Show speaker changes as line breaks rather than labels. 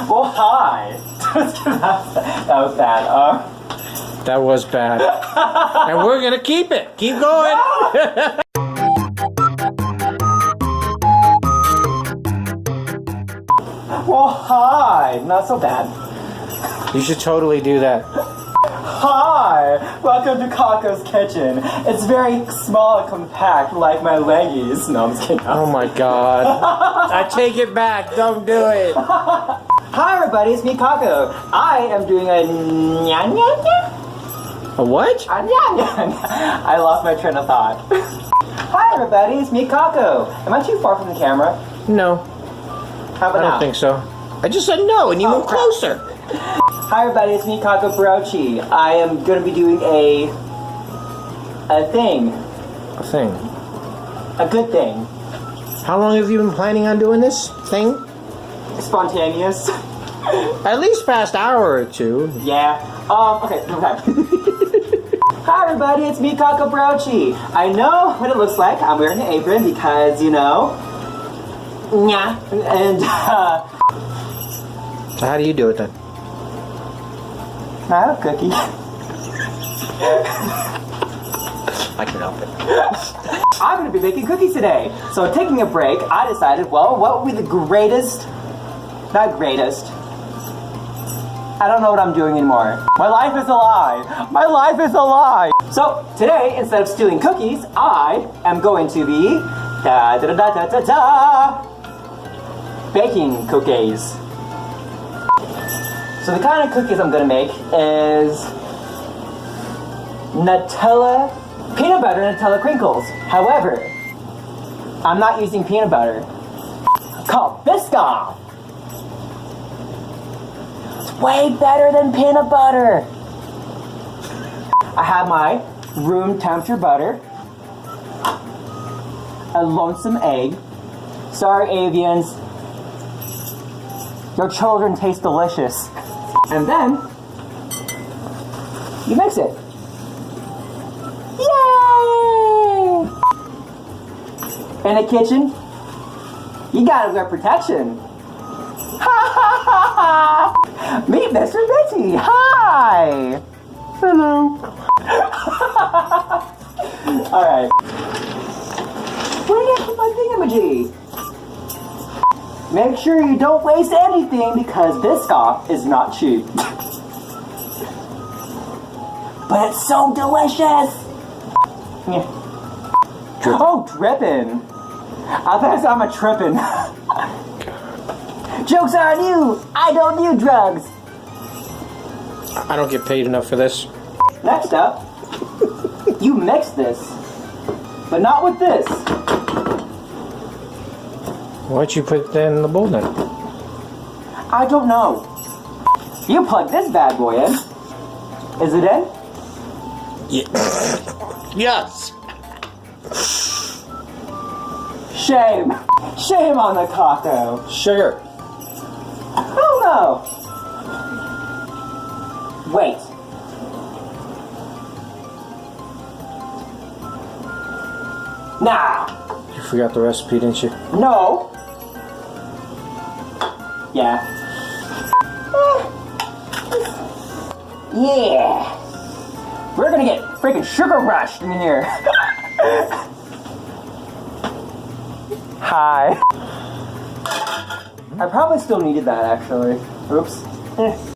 Well, hi. That was bad.
That was bad. And we're gonna keep it. Keep going.
Well, hi. Not so bad.
You should totally do that.
Hi. Welcome to Kako's kitchen. It's very small and compact, like my leggies. No, I'm just kidding.
Oh my god. I take it back. Don't do it.
Hi, everybody. It's me, Kako. I am doing a nya-nya-nya.
A what?
A nya-nya-nya. I lost my train of thought. Hi, everybody. It's me, Kako. Am I too far from the camera?
No.
How about
I don't think so. I just said no, and you moved closer.
Hi, everybody. It's me, Kako BLOOPERS. I am going to be doing a thing.
A thing.
A good thing.
How long have you been planning on doing this thing?
Spontaneous.
At least past hour or two.
Yeah. Okay. Hi, everybody. It's me, Kako BLOOPERS. I know what it looks like. I'm wearing an apron because, you know. Yeah. And,
So how do you do it then?
I have a cookie.
I can help it.
I'm going to be making cookies today. So taking a break, I decided, well, what would be the greatest, not greatest, I don't know what I'm doing anymore. My life is a lie. My life is a lie. So today, instead of stealing cookies, I am going to be baking cookies. So the kind of cookies I'm gonna make is Nutella, peanut butter Nutella crinkles. However, I'm not using peanut butter. It's called Biscoff. It's way better than peanut butter. I have my room temperature butter, a lonesome egg. Sorry, avians. Your children taste delicious. And then, you mix it. Yay! In the kitchen, you gotta wear protection. Ha ha ha ha! Meet Mr. Mitty. Hi! Hello. Alright. Where did I put my thingamajig? Make sure you don't waste anything because Biscoff is not cheap. But it's so delicious! Yeah. Oh, trippin'. I thought I saw my trippin'. Joke's on you! I don't do drugs!
I don't get paid enough for this.
Next up, you mix this. But not with this.
Why don't you put that in the bowl then?
I don't know. You plug this bad boy in. Is it in?
Yeah. Yes.
Shame. Shame on the Kako.
Sugar.
Oh no. Wait. Nah.
You forgot the recipe, didn't you?
No. Yeah. Yeah. We're gonna get freaking sugar rushed in here. Hi. I probably still needed that actually. Oops.